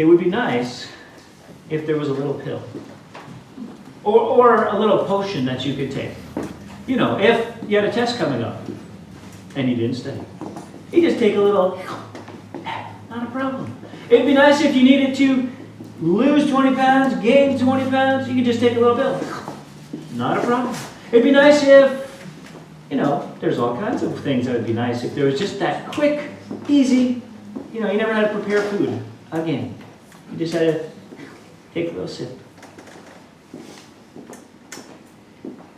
it would be nice if there was a little pill. Or a little potion that you could take. You know, if you had a test coming up and you didn't study. You just take a little, not a problem. It'd be nice if you needed to lose 20 pounds, gain 20 pounds, you could just take a little pill. Not a problem. It'd be nice if, you know, there's all kinds of things that would be nice if there was just that quick, easy, you know, you never had to prepare food again. You just had to take a little sip.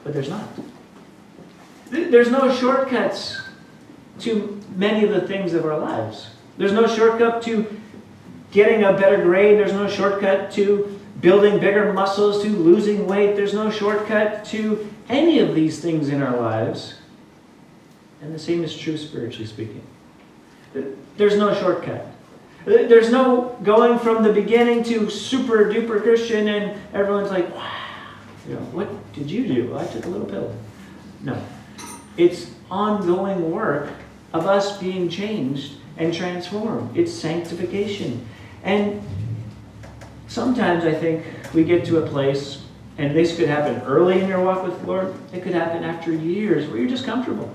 But there's not. There's no shortcuts to many of the things of our lives. There's no shortcut to getting a better grade. There's no shortcut to building bigger muscles, to losing weight. There's no shortcut to any of these things in our lives. And the same is true spiritually speaking. There's no shortcut. There's no going from the beginning to super duper Christian and everyone's like, wow, you know, what did you do? Well, I took a little pill. No. It's ongoing work of us being changed and transformed. It's sanctification. And sometimes I think we get to a place, and this could happen early in your walk with the Lord, it could happen after years where you're just comfortable.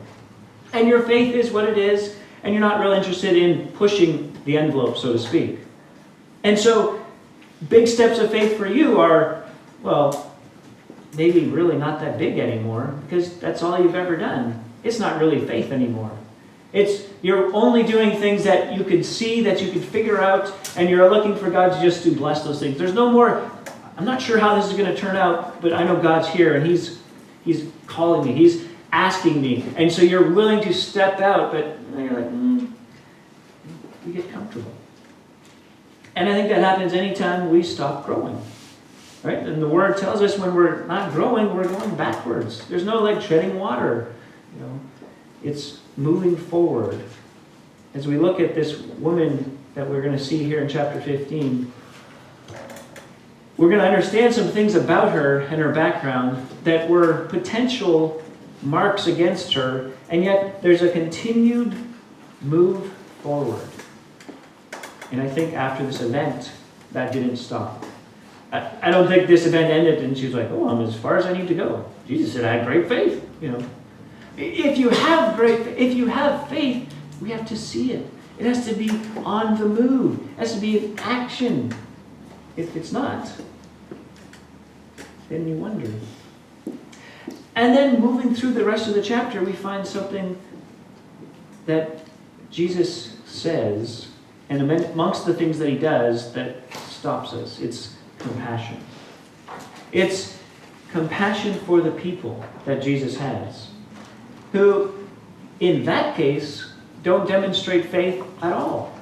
And your faith is what it is, and you're not really interested in pushing the envelope, so to speak. And so, big steps of faith for you are, well, maybe really not that big anymore, because that's all you've ever done. It's not really faith anymore. You're only doing things that you could see, that you could figure out, and you're looking for God to just bless those things. There's no more, I'm not sure how this is going to turn out, but I know God's here, and He's calling me. He's asking me. And so you're willing to step out, but you're like, you get comfortable. And I think that happens anytime we stop growing. Right? And the Word tells us when we're not growing, we're going backwards. There's no like treading water. You know, it's moving forward. As we look at this woman that we're going to see here in chapter 15, we're going to understand some things about her and her background that were potential marks against her, and yet there's a continued move forward. And I think after this event, that didn't stop. I don't think this event ended and she was like, oh, I'm as far as I need to go. Jesus said I had great faith, you know. If you have faith, we have to see it. It has to be on the move. It has to be in action. If it's not, then you wonder. And then moving through the rest of the chapter, we find something that Jesus says, and amongst the things that He does that stops us, it's compassion. It's compassion for the people that Jesus has, who, in that case, don't demonstrate faith at all.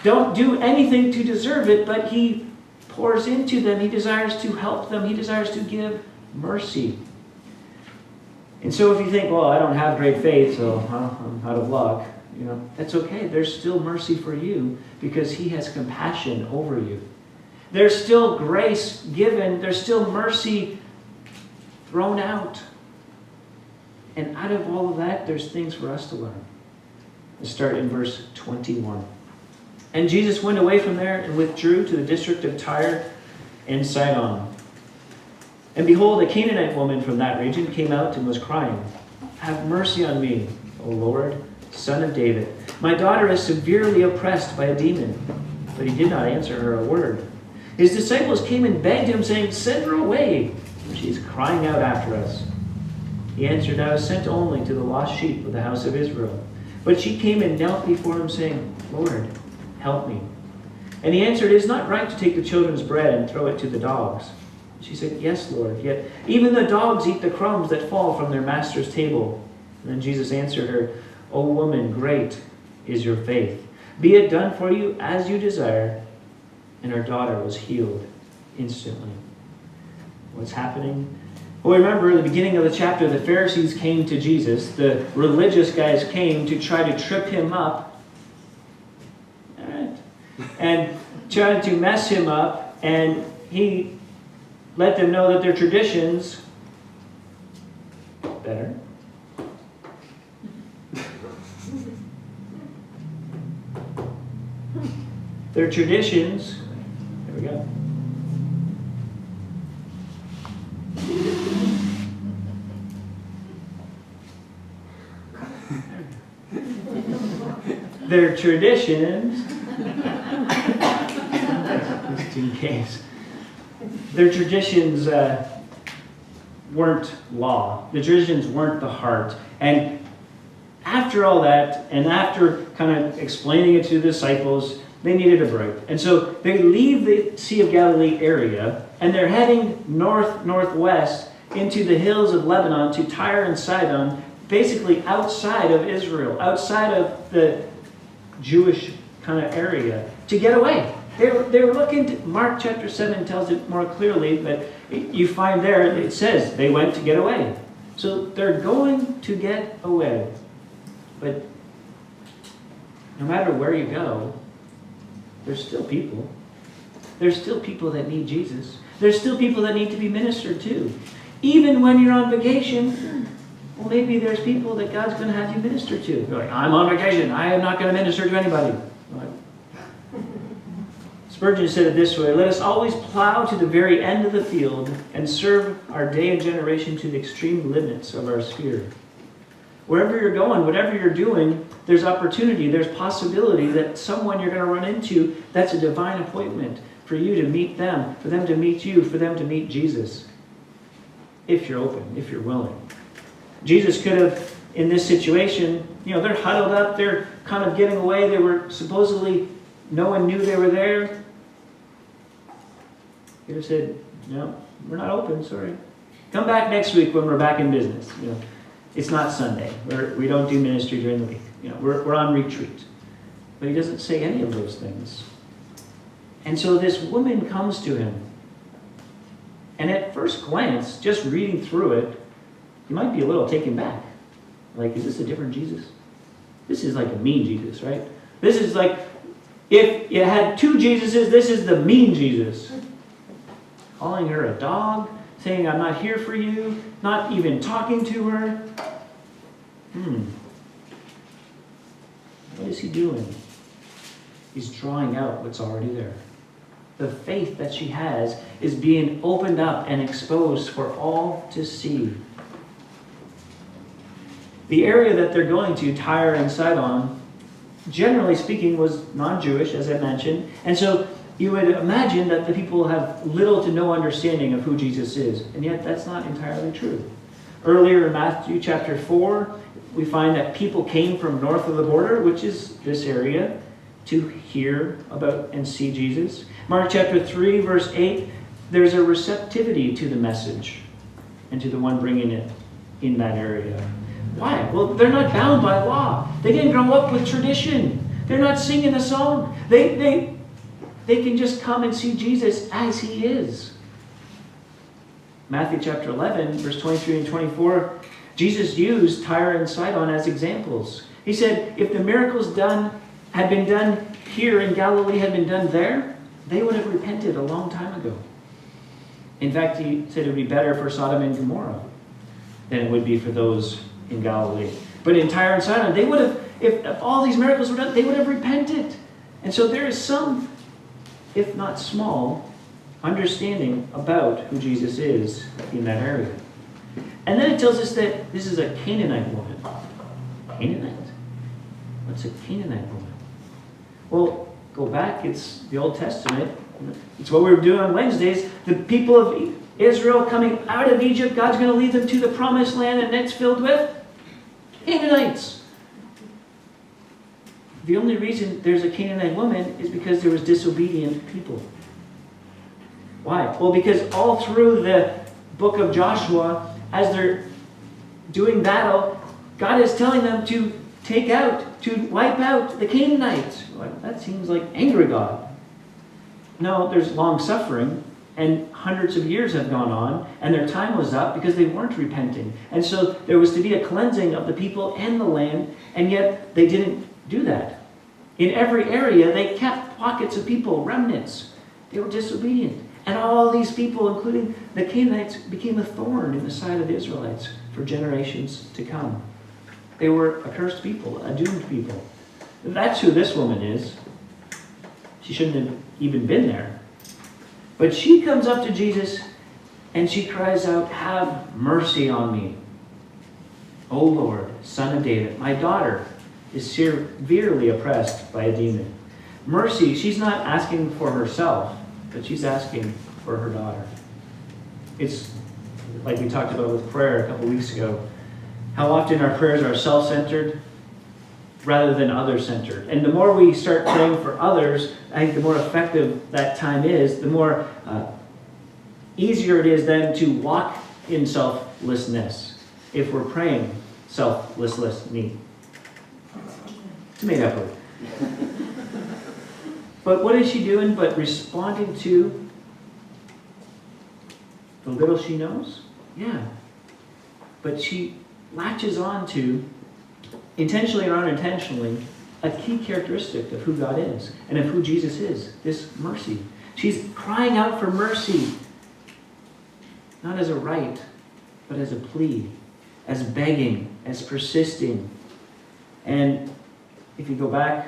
Don't do anything to deserve it, but He pours into them. He desires to help them. He desires to give mercy. And so if you think, well, I don't have great faith, so I'm out of luck, you know, that's okay. There's still mercy for you because He has compassion over you. There's still grace given. There's still mercy thrown out. And out of all of that, there's things for us to learn. Let's start in verse 21. And Jesus went away from there and withdrew to the district of Tyre and Sidon. And behold, a Canaanite woman from that region came out and was crying, "Have mercy on me, O Lord, Son of David. My daughter is severely oppressed by a demon." But He did not answer her a word. His disciples came and begged Him, saying, "Send her away, for she is crying out after us." He answered, "I was sent only to the lost sheep of the house of Israel." But she came and knelt before Him, saying, "Lord, help me." And He answered, "It is not right to take the children's bread and throw it to the dogs." She said, "Yes, Lord, yet even the dogs eat the crumbs that fall from their master's table." And then Jesus answered her, "O woman, great is your faith. Be it done for you as you desire." And her daughter was healed instantly. What's happening? Well, remember, at the beginning of the chapter, the Pharisees came to Jesus. The religious guys came to try to trip Him up. All right. And tried to mess Him up. And He let them know that their traditions better. Their traditions Their traditions, just in case, their traditions weren't law. The traditions weren't the heart. And after all that, and after kind of explaining it to the disciples, they needed a break. And so they leave the Sea of Galilee area, and they're heading northwest into the hills of Lebanon to Tyre and Sidon, basically outside of Israel, outside of the Jewish kind of area, to get away. They were looking to, Mark chapter 7 tells it more clearly, but you find there, it says they went to get away. So they're going to get away. But no matter where you go, there's still people. There's still people that need Jesus. There's still people that need to be ministered to. Even when you're on vacation, well, maybe there's people that God's going to have you minister to. You're like, I'm on vacation. I am not going to minister to anybody. Spurgeon said it this way: let us always plow to the very end of the field and serve our day and generation to the extreme limits of our sphere. Wherever you're going, whatever you're doing, there's opportunity, there's possibility that someone you're going to run into, that's a divine appointment for you to meet them, for them to meet you, for them to meet Jesus. If you're open, if you're willing. Jesus could have, in this situation, they're huddled up, they're kind of getting away, they were supposedly, no one knew they were there. He could have said, no, we're not open, sorry. Come back next week when we're back in business. It's not Sunday. We don't do ministry during the week. We're on retreat. But he doesn't say any of those things. And so this woman comes to him. And at first glance, just reading through it, you might be a little taken back. Like, is this a different Jesus? This is like a mean Jesus, right? This is like, if you had two Jesuses, this is the mean Jesus. Calling her a dog, saying, I'm not here for you, not even talking to her. What is he doing? He's drawing out what's already there. The faith that she has is being opened up and exposed for all to see. The area that they're going to, Tyre and Sidon, generally speaking, was non-Jewish, as I mentioned. And so you would imagine that the people have little to no understanding of who Jesus is. And yet that's not entirely true. Earlier in Matthew chapter 4, we find that people came from north of the border, which is this area, to hear about and see Jesus. Mark chapter 3, verse 8, there's a receptivity to the message and to the one bringing it in that area. Why? Well, they're not bound by law. They didn't grow up with tradition. They're not singing a song. They can just come and see Jesus as he is. Matthew chapter 11, verse 23 and 24, Jesus used Tyre and Sidon as examples. He said, if the miracles had been done here in Galilee, had been done there, they would have repented a long time ago. In fact, he said it would be better for Sodom and Gomorrah than it would be for those in Galilee. But in Tyre and Sidon, they would have, if all these miracles were done, they would have repented. And so there is some, if not small, understanding about who Jesus is in that area. And then it tells us that this is a Canaanite woman. Canaanite? What's a Canaanite woman? Well, go back. It's the Old Testament. It's what we were doing on Wednesdays. The people of Israel coming out of Egypt, God's going to lead them to the promised land, and it's filled with Canaanites. The only reason there's a Canaanite woman is because there was disobedient people. Why? Well, because all through the book of Joshua, as they're doing battle, God is telling them to take out, to wipe out the Canaanites. Well, that seems like angry God. No, there's long suffering, and hundreds of years have gone on, and their time was up because they weren't repenting. And so there was to be a cleansing of the people and the land, and yet they didn't do that. In every area, they kept pockets of people, remnants. They were disobedient. And all these people, including the Canaanites, became a thorn in the side of the Israelites for generations to come. They were a cursed people, a doomed people. That's who this woman is. She shouldn't have even been there. But she comes up to Jesus and she cries out, "Have mercy on me, O Lord, Son of David, my daughter is severely oppressed by a demon. Mercy, she's not asking for herself, but she's asking for her daughter. It's like we talked about with prayer a couple weeks ago. How often our prayers are self-centered rather than other-centered. And the more we start praying for others, I think the more effective that time is, the more easier it is then to walk in selflessness if we're praying selflessly. It's a made-up word. But what is she doing but responding to the little she knows? Yeah. But she latches on to, intentionally or unintentionally, a key characteristic of who God is and of who Jesus is, this mercy. She's crying out for mercy, not as a right, but as a plea, as begging, as persisting. And if you go back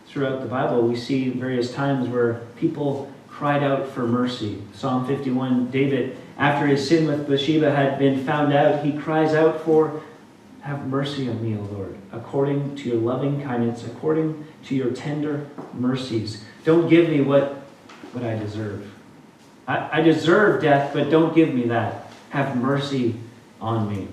throughout the Bible, we see various times where people cried out for mercy. Psalm 51, David, after his sin with Bathsheba had been found out, he cries out for, have mercy on me, O Lord, according to your loving kindness, according to your tender mercies. Don't give me what I deserve. I deserve death, but don't give me that. Have mercy on me.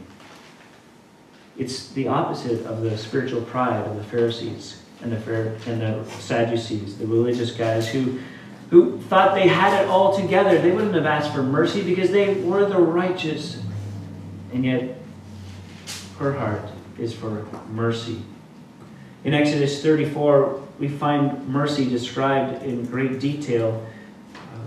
It's the opposite of the spiritual pride of the Pharisees and the Sadducees, the religious guys who thought they had it all together. They wouldn't have asked for mercy because they were the righteous. And yet, her heart is for mercy. In Exodus 34, we find mercy described in great detail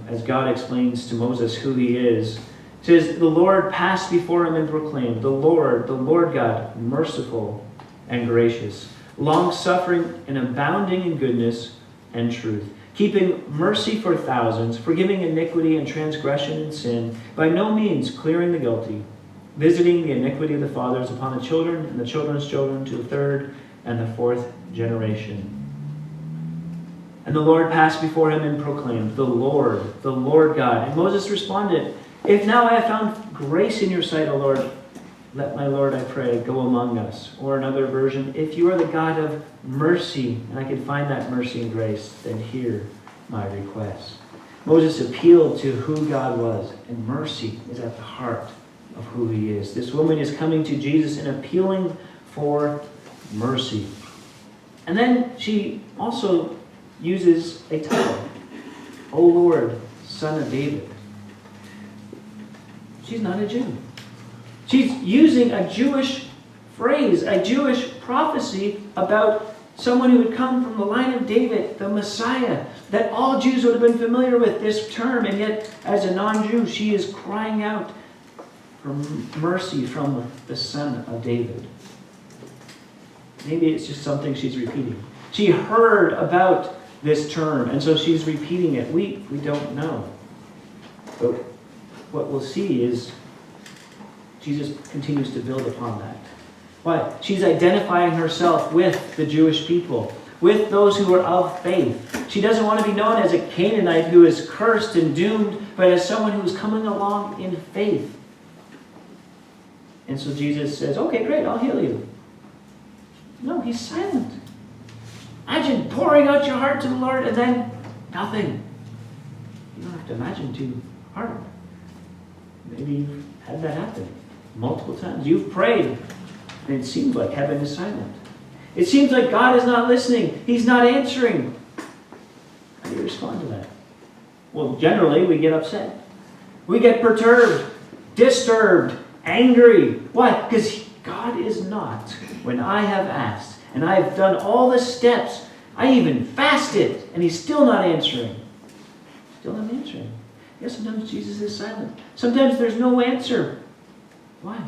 as God explains to Moses who he is. It says, the Lord passed before him and proclaimed, the Lord God, merciful and gracious, long-suffering and abounding in goodness and truth, keeping mercy for thousands, forgiving iniquity and transgression and sin, by no means clearing the guilty, visiting the iniquity of the fathers upon the children and the children's children to the third and the fourth generation. And the Lord passed before him and proclaimed, the Lord God. And Moses responded, if now I have found grace in your sight, O Lord, let my Lord, I pray, go among us. Or another version, if you are the God of mercy, and I can find that mercy and grace, then hear my request. Moses appealed to who God was, and mercy is at the heart of who he is. This woman is coming to Jesus and appealing for mercy. And then she also uses a title, O Lord, Son of David. She's not a Jew. She's using a Jewish phrase, a Jewish prophecy about someone who would come from the line of David, the Messiah, that all Jews would have been familiar with this term, and yet as a non-Jew, she is crying out for mercy from the Son of David. Maybe it's just something she's repeating. She heard about this term, and so she's repeating it. We don't know. But what we'll see is Jesus continues to build upon that. Why? She's identifying herself with the Jewish people, with those who are of faith. She doesn't want to be known as a Canaanite who is cursed and doomed, but as someone who's coming along in faith. And so Jesus says, okay, great, I'll heal you. No, he's silent. Imagine pouring out your heart to the Lord and then nothing. You don't have to imagine too hard. Maybe you've had that happen multiple times. You've prayed, and it seems like heaven is silent. It seems like God is not listening. He's not answering. How do you respond to that? Well, generally, we get upset. We get perturbed, disturbed, angry. Why? Because God is not when I have asked, and I have done all the steps. I even fasted, and he's still not answering. Still not answering. Yes, sometimes Jesus is silent. Sometimes there's no answer. Why?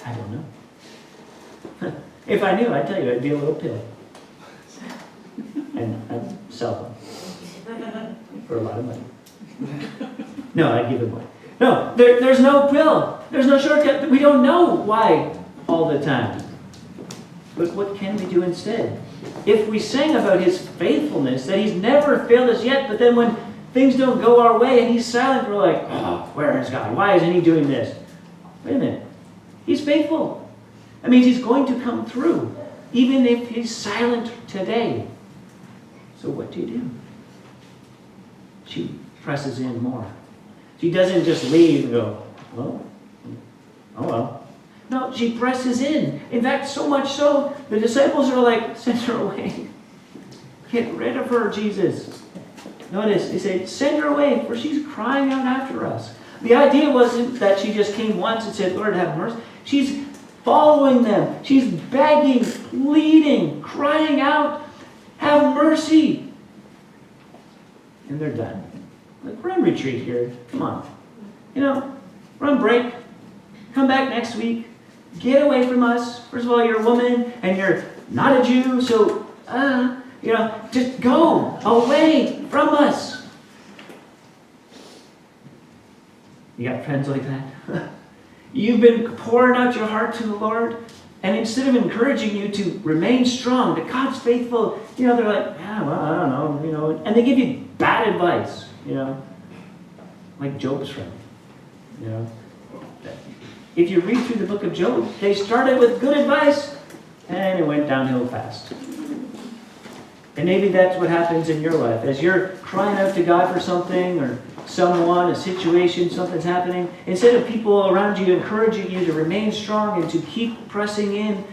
I don't know. If I knew, I'd tell you, I'd be a little pill. And I'd sell them for a lot of money. No, I'd give them away. No, there's no pill. There's no shortcut. We don't know why all the time. But what can we do instead? If we sang about his faithfulness, that he's never failed us yet, but then when things don't go our way and he's silent, we're like, oh, where is God? Why isn't he doing this? Wait a minute. He's faithful. That means he's going to come through, even if he's silent today. So what do? She presses in more. She doesn't just leave and go, well, oh well. No, she presses in. In fact, so much so, the disciples are like, send her away. Get rid of her, Jesus. Notice, they say, send her away, for she's crying out after us. The idea wasn't that she just came once and said, Lord, have mercy. She's following them. She's begging, pleading, crying out, have mercy. And they're done. Like, we're on retreat here. Come on. We're on break. Come back next week. Get away from us. First of all, you're a woman and you're not a Jew, so, just go away from us. You got friends like that? You've been pouring out your heart to the Lord, and instead of encouraging you to remain strong, that God's faithful, they're like, yeah, well, I don't know, and they give you bad advice, like Job's friend, If you read through the book of Job, they started with good advice, and it went downhill fast. And maybe that's what happens in your life. As you're crying out to God for something, or someone, a situation, something's happening, instead of people around you encouraging you to remain strong and to keep pressing in,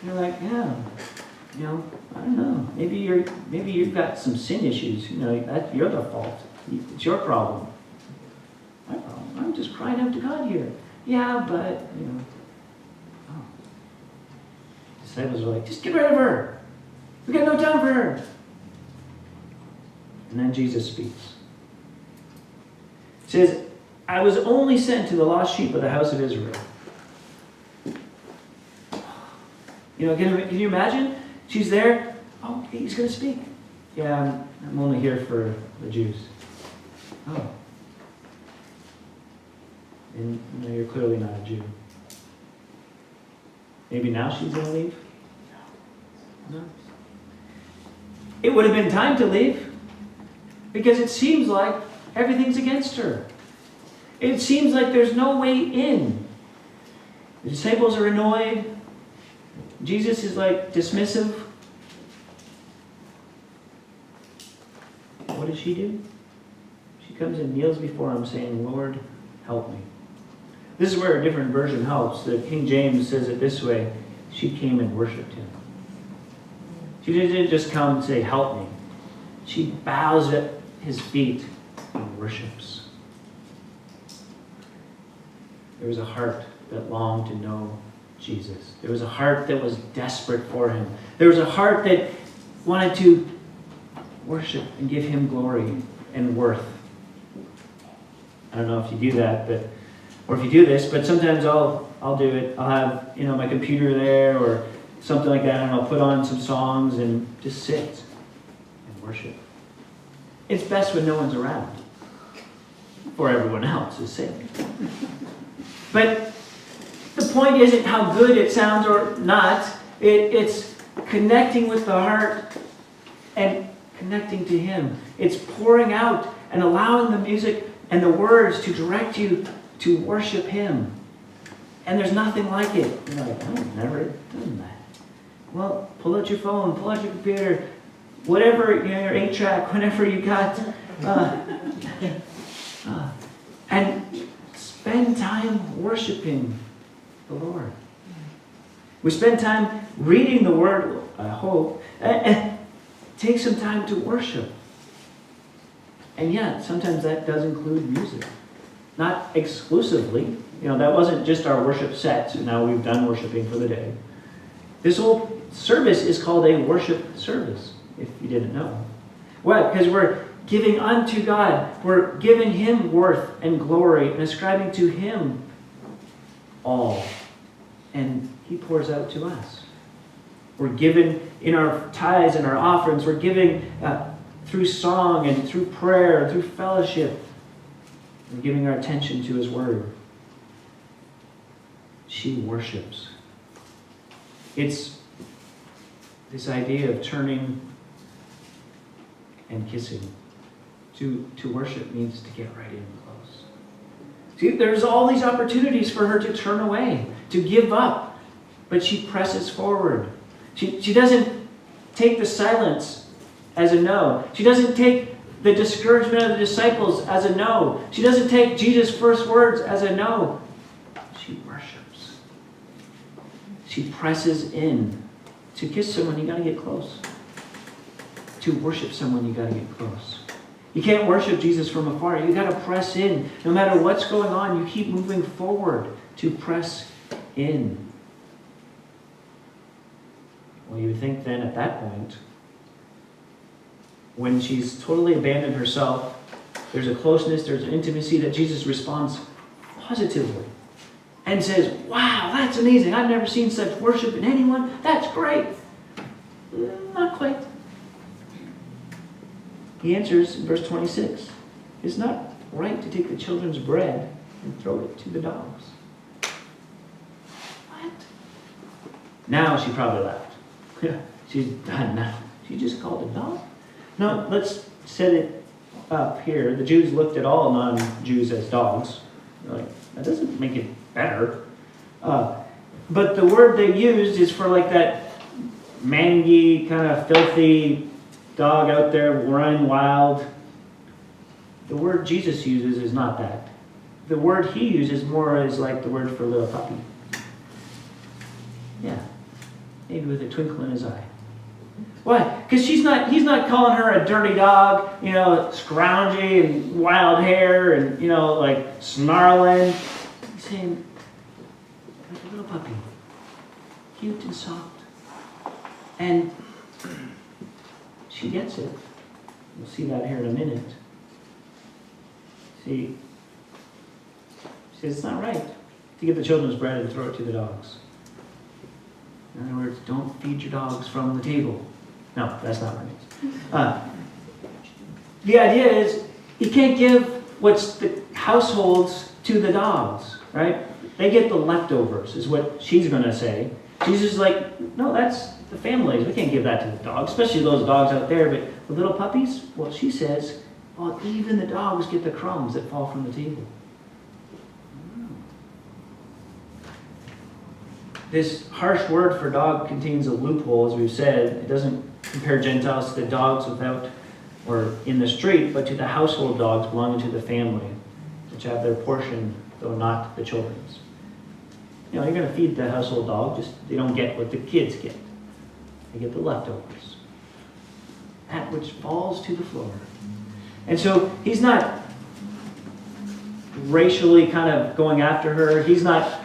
you're like, yeah, I don't know. Maybe you've got some sin issues. You're the fault. It's your problem. My problem. I'm just crying out to God here. Yeah, but disciples are like, just get rid of her. We got no time for her. And then Jesus speaks. It says, I was only sent to the lost sheep of the house of Israel. Can you imagine? She's there. Oh, he's going to speak. Yeah, I'm only here for the Jews. Oh. And you're clearly not a Jew. Maybe now she's going to leave? No. It would have been time to leave, because it seems like everything's against her. It seems like there's no way in. The disciples are annoyed. Jesus is like dismissive. What does she do? She comes and kneels before him saying, Lord, help me. This is where a different version helps. The King James says it this way. She came and worshipped him. She didn't just come and say, help me. She bows at his feet and worships. There was a heart that longed to know Jesus. There was a heart that was desperate for him. There was a heart that wanted to worship and give him glory and worth. I don't know if you do that, or if you do this, but sometimes I'll do it. I'll have my computer there or something like that, and I'll put on some songs and just sit and worship. It's best when no one's around, for everyone else is sick. But the point isn't how good it sounds or not. It's connecting with the heart and connecting to him. It's pouring out and allowing the music and the words to direct you to worship him. And there's nothing like it. You're like, I've never done that. Well, pull out your phone, pull out your computer, whatever, your 8-track, whatever you got. And spend time worshiping the Lord. We spend time reading the Word, I hope, and take some time to worship. And yet, sometimes that does include music. Not exclusively. That wasn't just our worship set. Now we've done worshiping for the day. This whole service is called a worship service, if you didn't know. Why? Because we're giving unto God. We're giving him worth and glory and ascribing to him all. And he pours out to us. We're given in our tithes and our offerings. We're giving through song and through prayer, through fellowship. We're giving our attention to his word. She worships. It's this idea of turning and kissing. To worship means to get right in close. See, there's all these opportunities for her to turn away, to give up. but she presses forward. She doesn't take the silence as a no. She doesn't take the discouragement of the disciples as a no. She doesn't take Jesus' first words as a no. She worships. She presses in. To kiss someone, you got to get close. To worship someone, you got to get close. You can't worship Jesus from afar. You got to press in. No matter what's going on, you keep moving forward to press in. Well, you would think then at that point, when she's totally abandoned herself, there's a closeness, there's an intimacy, that Jesus responds positively and says, wow, that's amazing. I've never seen such worship in anyone. That's great. Not quite. He answers in verse 26, it's not right to take the children's bread and throw it to the dogs. What? Now she probably laughed. She's done now. She just called a dog? No, let's set it up here. The Jews looked at all non-Jews as dogs. They're like, that doesn't make it better. But the word they used is for like that mangy, kind of filthy dog out there running wild. The word Jesus uses is not that. The word he uses more is like the word for little puppy. Yeah. Maybe with a twinkle in his eye. Why? Because he's not calling her a dirty dog, scroungy and wild hair and, like snarling. He's saying, like a little puppy. Cute and soft. And she gets it. We'll see that here in a minute. See, she says it's not right to get the children's bread and throw it to the dogs. In other words, don't feed your dogs from the table. No, that's not right. The idea is you can't give what's the households to the dogs, right? They get the leftovers, is what she's going to say. Jesus is like, no, that's the families. We can't give that to the dogs, especially those dogs out there. But the little puppies, well, she says, well, even the dogs get the crumbs that fall from the table. This harsh word for dog contains a loophole, as we've said. It doesn't compare Gentiles to the dogs without or in the street, but to the household dogs belonging to the family, which have their portion, though not the children's. You're going to feed the household dog, just they don't get what the kids get. They get the leftovers. That which falls to the floor. And so he's not racially kind of going after her. He's not,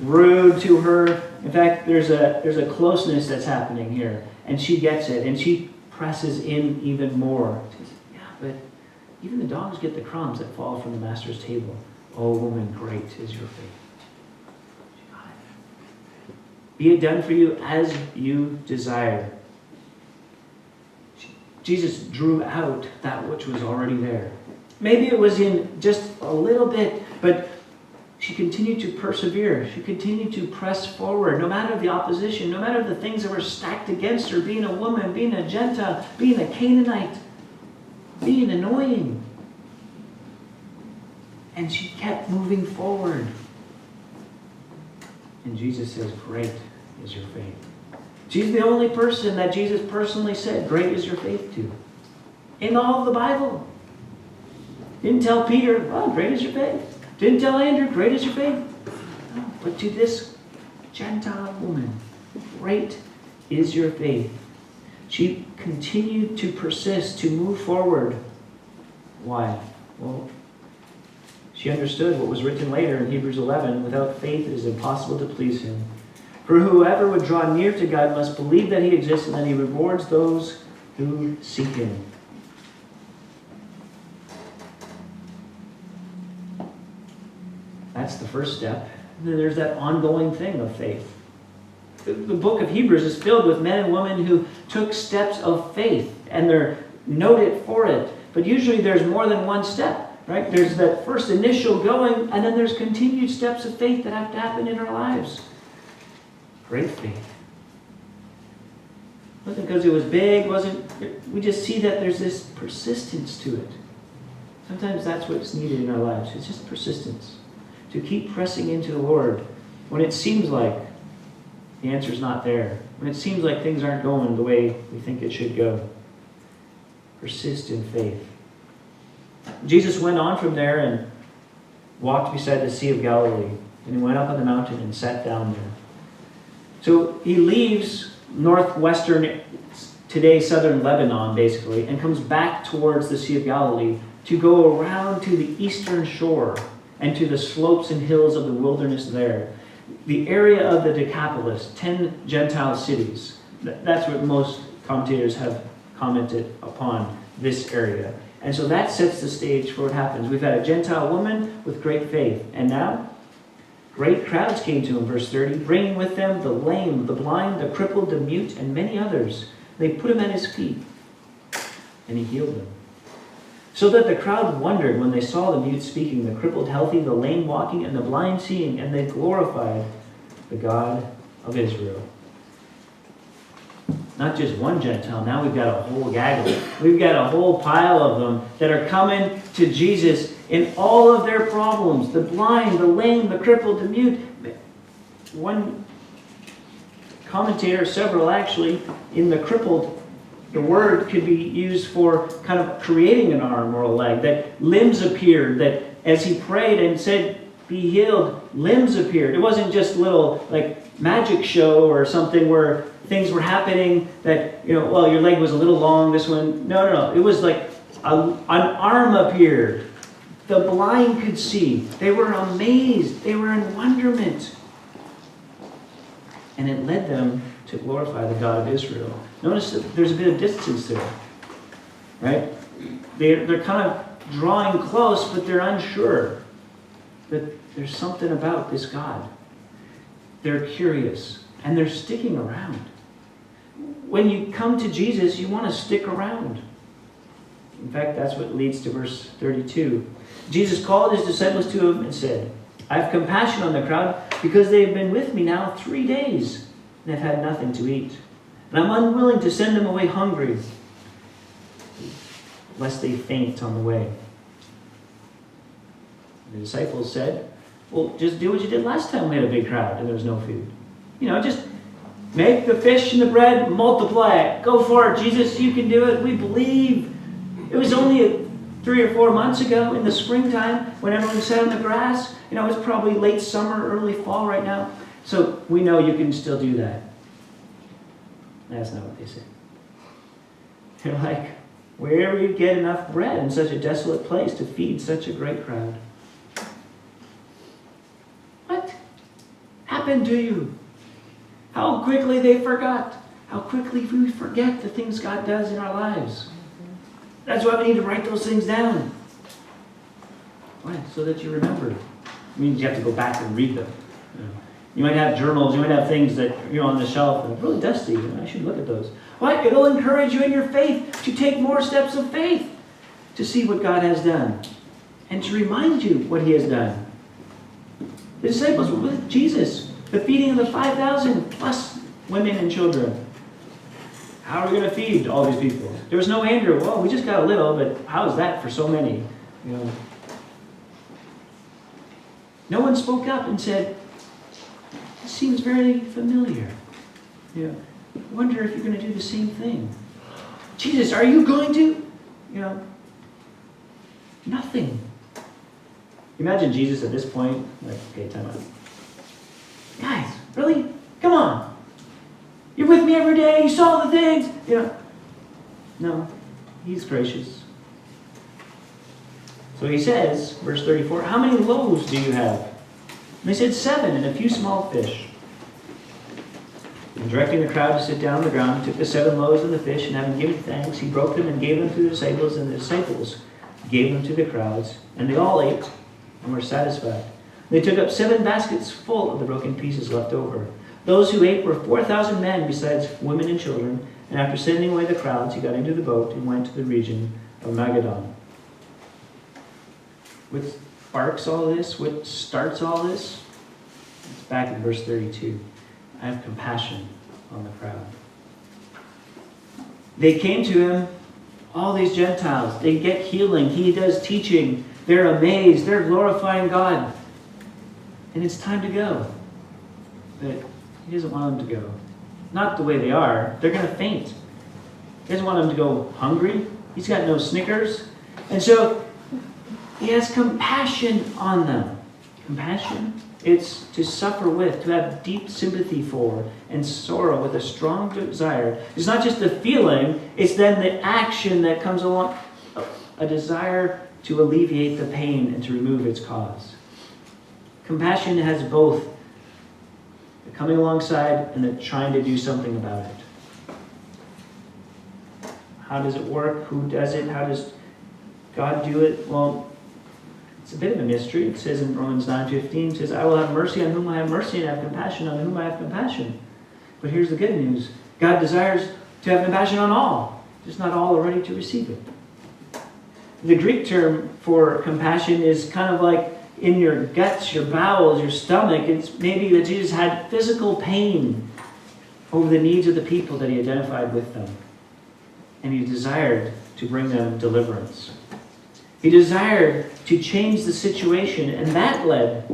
rude to her. In fact, there's a closeness that's happening here. And she gets it. And she presses in even more. She says, yeah, but even the dogs get the crumbs that fall from the master's table. Oh, woman, great is your faith. She got it. Be it done for you as you desire. Jesus drew out that which was already there. Maybe it was in just a little bit, but she continued to persevere. She continued to press forward, no matter the opposition, no matter the things that were stacked against her, being a woman, being a Gentile, being a Canaanite, being annoying. And she kept moving forward. And Jesus says, great is your faith. She's the only person that Jesus personally said, great is your faith to. In all of the Bible. Didn't tell Peter, well, great is your faith. Didn't tell Andrew, great is your faith. No, but to this Gentile woman, great is your faith. She continued to persist, to move forward. Why? Well, she understood what was written later in Hebrews 11, without faith it is impossible to please him. For whoever would draw near to God must believe that he exists and that he rewards those who seek him. That's the first step. And then there's that ongoing thing of faith. The book of Hebrews is filled with men and women who took steps of faith, and they're noted for it. But usually there's more than one step, right? There's that first initial going, and then there's continued steps of faith that have to happen in our lives. Great faith. It wasn't because it was big, we just see that there's this persistence to it. Sometimes that's what's needed in our lives. It's just persistence. To keep pressing into the Lord when it seems like The answer is not there. When it seems like things aren't going the way we think it should go, persist in faith. Jesus went on from there and walked beside the Sea of Galilee. And he went up on the mountain and sat down there. So he leaves northwestern, today southern Lebanon, basically, and comes back towards the Sea of Galilee to go around to the eastern shore and to the slopes and hills of the wilderness there. The area of the Decapolis, 10 Gentile cities. That's what most commentators have commented upon, this area. And so that sets the stage for what happens. We've had a Gentile woman with great faith. And now, great crowds came to him, verse 30, bringing with them the lame, the blind, the crippled, the mute, and many others. They put him at his feet, and he healed them. So that the crowd wondered when they saw the mute speaking, the crippled healthy, the lame walking, and the blind seeing, and they glorified the God of Israel. Not just one Gentile, now we've got a whole gaggle. We've got a whole pile of them that are coming to Jesus in all of their problems. The blind, the lame, the crippled, the mute. One commentator, several actually, in the crippled, the word could be used for kind of creating an arm or a leg, that limbs appeared, that as he prayed and said, be healed, limbs appeared. It wasn't just a little like magic show or something where things were happening that, well, your leg was a little long, this one. No. It was like an arm appeared. The blind could see. They were amazed. They were in wonderment. And it led them to glorify the God of Israel. Notice that there's a bit of distance there, right? They're kind of drawing close, but they're unsure that there's something about this God. They're curious, and they're sticking around. When you come to Jesus, you want to stick around. In fact, that's what leads to verse 32. Jesus called his disciples to him and said, I have compassion on the crowd because they have been with me now 3 days and have had nothing to eat. And I'm unwilling to send them away hungry, lest they faint on the way. The disciples said, well, just do what you did last time we had a big crowd and there was no food. Just make the fish and the bread, multiply it. Go for it, Jesus, you can do it. We believe. It was only 3 or 4 months ago in the springtime when everyone sat on the grass. It's probably late summer, early fall right now. So we know you can still do that. That's not what they say. They're like, where do you get enough bread in such a desolate place to feed such a great crowd? What happened to you? How quickly they forgot. How quickly we forget the things God does in our lives. That's why we need to write those things down. Why? So that you remember. It means you have to go back and read them. You might have journals, you might have things that on the shelf that are really dusty. I should look at those. Why? It'll encourage you in your faith to take more steps of faith to see what God has done and to remind you what he has done. The disciples were with Jesus. The feeding of the 5,000 plus women and children. How are we going to feed all these people? There was no Andrew. Well, we just got a little, but how is that for so many? No one spoke up and said, this seems very familiar. I wonder if you're going to do the same thing. Jesus, are you going to? Nothing. Imagine Jesus at this point, like, okay, time out. Guys, really? Come on. You're with me every day. You saw the things. No, he's gracious. So he says, verse 34, how many loaves do you have? And they said 7 and a few small fish. And directing the crowd to sit down on the ground, he took the 7 loaves and the fish, and having given thanks, he broke them and gave them to the disciples, and the disciples gave them to the crowds. And they all ate and were satisfied. They took up 7 baskets full of the broken pieces left over. Those who ate were 4,000 men, besides women and children. And after sending away the crowds, he got into the boat and went to the region of Magadan. What sparks all this? What starts all this? It's back in verse 32. I have compassion on the crowd. They came to him, all these Gentiles. They get healing. He does teaching. They're amazed. They're glorifying God. And it's time to go. But He doesn't want them to go. Not the way they are. They're going to faint. He doesn't want them to go hungry. He's got no Snickers. And so he has compassion on them. Compassion, it's to suffer with, to have deep sympathy for, and sorrow with a strong desire. It's not just the feeling, it's then the action that comes along. A desire to alleviate the pain and to remove its cause. Compassion has both the coming alongside and the trying to do something about it. How does it work? Who does it? How does God do it? Well, it's a bit of a mystery. It says in Romans 9:15, it says, I will have mercy on whom I have mercy and have compassion on whom I have compassion. But here's the good news. God desires to have compassion on all, just not all are ready to receive it. The Greek term for compassion is kind of like in your guts, your bowels, your stomach. It's maybe that Jesus had physical pain over the needs of the people that he identified with them. And he desired to bring them deliverance. He desired to change the situation, and that led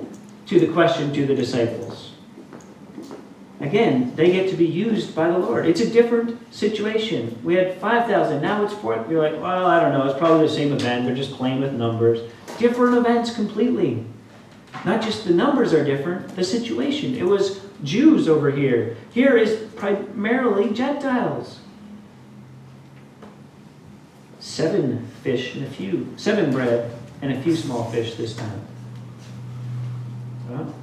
to the question to the disciples. Again, they get to be used by the Lord. It's a different situation. We had 5,000, now it's 4,000. You're like, well, I don't know, it's probably the same event. They're just playing with numbers. Different events completely. Not just the numbers are different, the situation. It was Jews over here. Here is primarily Gentiles. 7 bread and a few small fish this time. Well,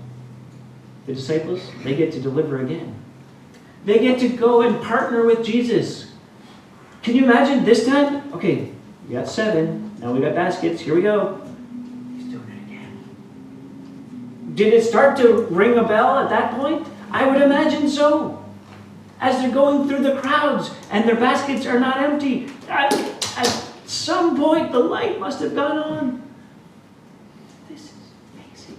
the disciples, they get to deliver again. They get to go and partner with Jesus. Can you imagine this time? Okay, we got 7. Now we got baskets. Here we go. He's doing it again. Did it start to ring a bell at that point? I would imagine so. As they're going through the crowds and their baskets are not empty. At some point, the light must have gone on. This is amazing.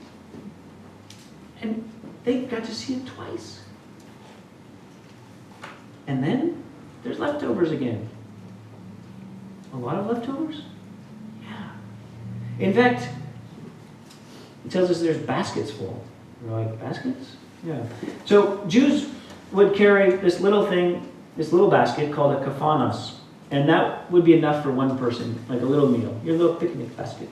And they got to see it twice. And then there's leftovers again. A lot of leftovers? Yeah. In fact, it tells us there's baskets full. We're like, baskets? Yeah. So Jews would carry this little thing, this little basket called a kaphanos. And that would be enough for one person, like a little meal, your little picnic basket.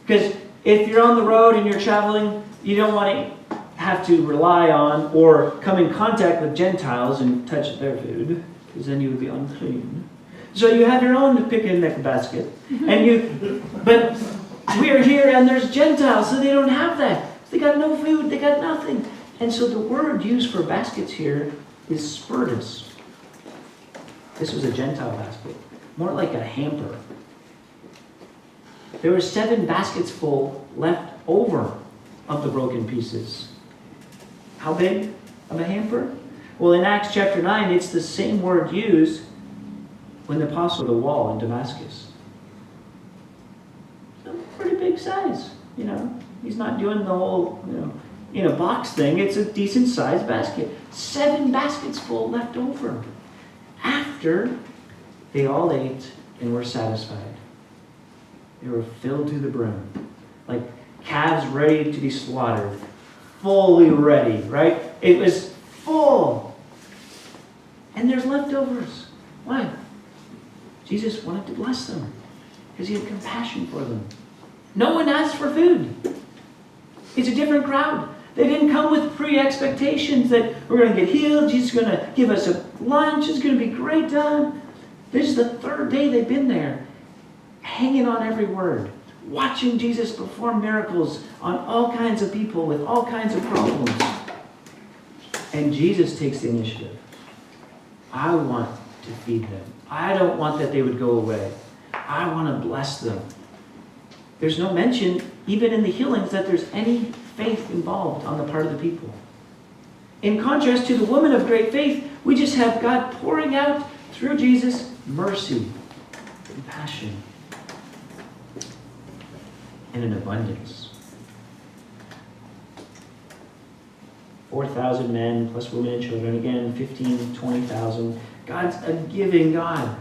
Because if you're on the road and you're traveling, you don't want to have to rely on or come in contact with Gentiles and touch their food, because then you would be unclean. So you have your own picnic basket. But we're here and there's Gentiles, so they don't have that. They got no food, they got nothing. And so the word used for baskets here is spurtus. This was a Gentile basket, more like a hamper. There were 7 baskets full left over of the broken pieces. How big of a hamper? Well, in Acts chapter 9, it's the same word used when the apostle the wall in Damascus. So pretty big size, He's not doing the whole, in a box thing. It's a decent sized basket. 7 baskets full left over. After they all ate and were satisfied. They were filled to the brim. Like calves ready to be slaughtered. Fully ready, right? It was full. And there's leftovers. Why? Jesus wanted to bless them. Because he had compassion for them. No one asked for food. It's a different crowd. They didn't come with pre-expectations that we're going to get healed. Jesus is going to give us a lunch. It's going to be great time. This is the 3rd day they've been there, hanging on every word, watching Jesus perform miracles on all kinds of people with all kinds of problems. And Jesus takes the initiative. I want to feed them. I don't want that they would go away. I want to bless them. There's no mention, even in the healings, that there's any faith involved on the part of the people. In contrast to the woman of great faith, we just have God pouring out through Jesus mercy, compassion, and an abundance. 4,000 men plus women and children. Again, 15, 20,000. God's a giving God.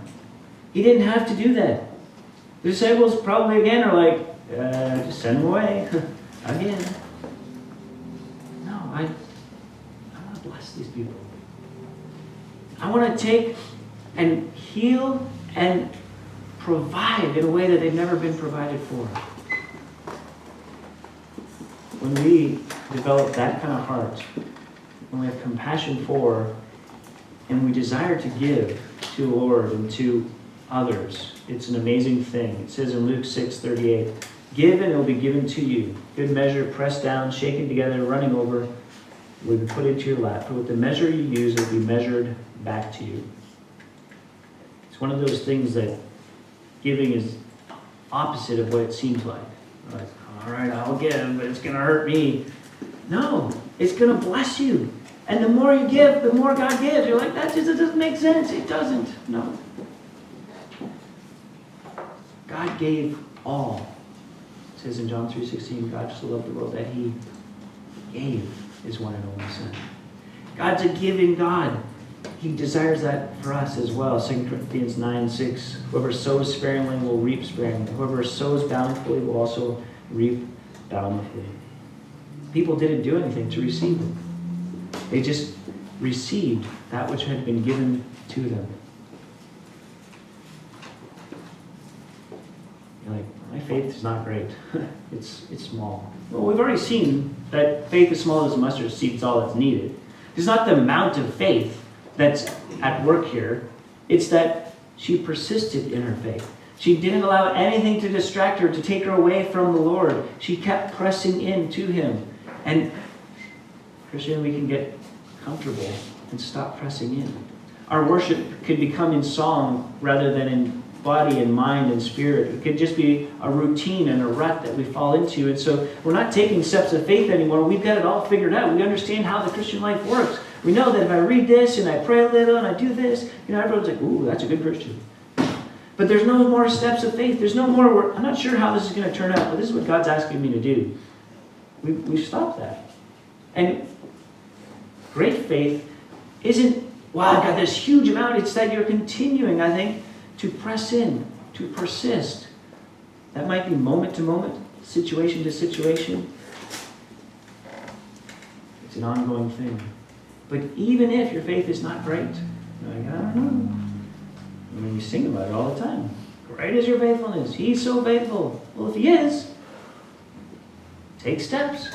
He didn't have to do that. The disciples probably again are like, just send them away again. No, I want to bless bless these people. I want to take and heal and provide in a way that they've never been provided for. When we develop that kind of heart, when we have compassion for, and we desire to give to the Lord and to others, it's an amazing thing. It says in Luke 6:38, "Give and it will be given to you. Good measure, pressed down, shaken together, running over, will be put into your lap. For with the measure you use, it will be measured back to you." It's one of those things that giving is opposite of what it seems like. Like, all right, I'll give, but it's going to hurt me. No, it's going to bless you. And the more you give, the more God gives. You're like, that just doesn't make sense. It doesn't. No. God gave all. It says in John 3:16, God so loved the world that he gave his one and only Son. God's a giving God. He desires that for us as well. 2 Corinthians 9:6, "Whoever sows sparingly will reap sparingly. Whoever sows bountifully will also reap bountifully." People didn't do anything to receive it. They just received that which had been given to them. You're like, my faith is not great. It's small. Well, we've already seen that faith as small as a mustard seed is all that's needed. It's not the amount of faith that's at work here. It's that she persisted in her faith. She didn't allow anything to distract her, to take her away from the Lord. She kept pressing into him. And Christian, we can get comfortable and stop pressing in. Our worship could become in song rather than in body and mind and spirit. It could just be a routine and a rut that we fall into. And so we're not taking steps of faith anymore. We've got it all figured out. We understand how the Christian life works. We know that if I read this and I pray a little and I do this, everyone's like, ooh, that's a good Christian. But there's no more steps of faith. There's no more, I'm not sure how this is going to turn out, but this is what God's asking me to do. We've stopped that. And great faith isn't, wow, I've got this huge amount. It's that you're continuing, I think, to press in, to persist. That might be moment to moment, situation to situation. It's an ongoing thing. But even if your faith is not great, you're like, I don't know. I mean, you sing about it all the time. Great is your faithfulness. He's so faithful. Well, if he is, take steps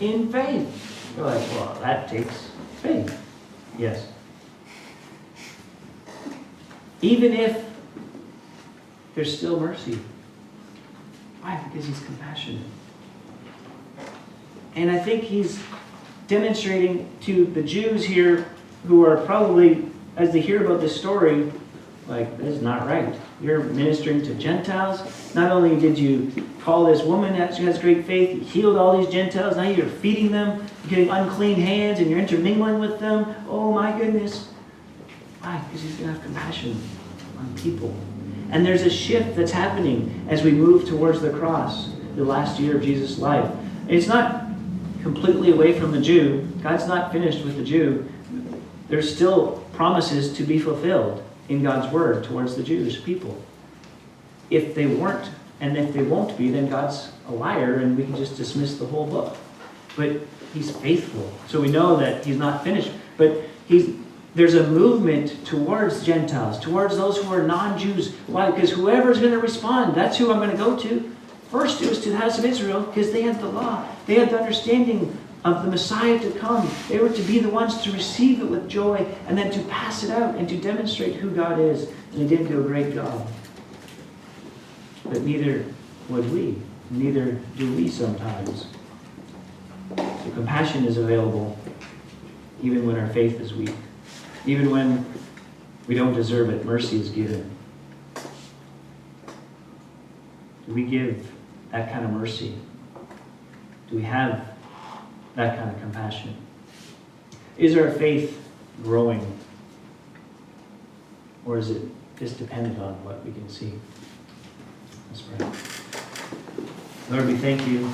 in faith. You're like, well, that takes faith. Yes. Even if there's still mercy. Why? Because he's compassionate. And I think he's demonstrating to the Jews here who are probably, as they hear about this story, like, this is not right. You're ministering to Gentiles. Not only did you call this woman that has great faith, you healed all these Gentiles, now you're feeding them, you're getting unclean hands, and you're intermingling with them. Oh my goodness. Why? Because he's going to have compassion on people. And there's a shift that's happening as we move towards the cross, the last year of Jesus' life. And it's not completely away from the Jew. God's not finished with the Jew. There's still promises to be fulfilled in God's word towards the Jewish people. If they weren't, and if they won't be, then God's a liar and we can just dismiss the whole book. But he's faithful. So we know that he's not finished. But there's a movement towards Gentiles, towards those who are non-Jews. Why? Because whoever's going to respond, that's who I'm going to go to. First it was to the house of Israel because they had the law. They had the understanding of the Messiah to come. They were to be the ones to receive it with joy and then to pass it out and to demonstrate who God is. And they did do a great job. But neither would we. Neither do we sometimes. So compassion is available even when our faith is weak. Even when we don't deserve it, mercy is given. Do we give that kind of mercy? Do we have that kind of compassion? Is our faith growing? Or is it just dependent on what we can see? Let's pray. Lord, we thank you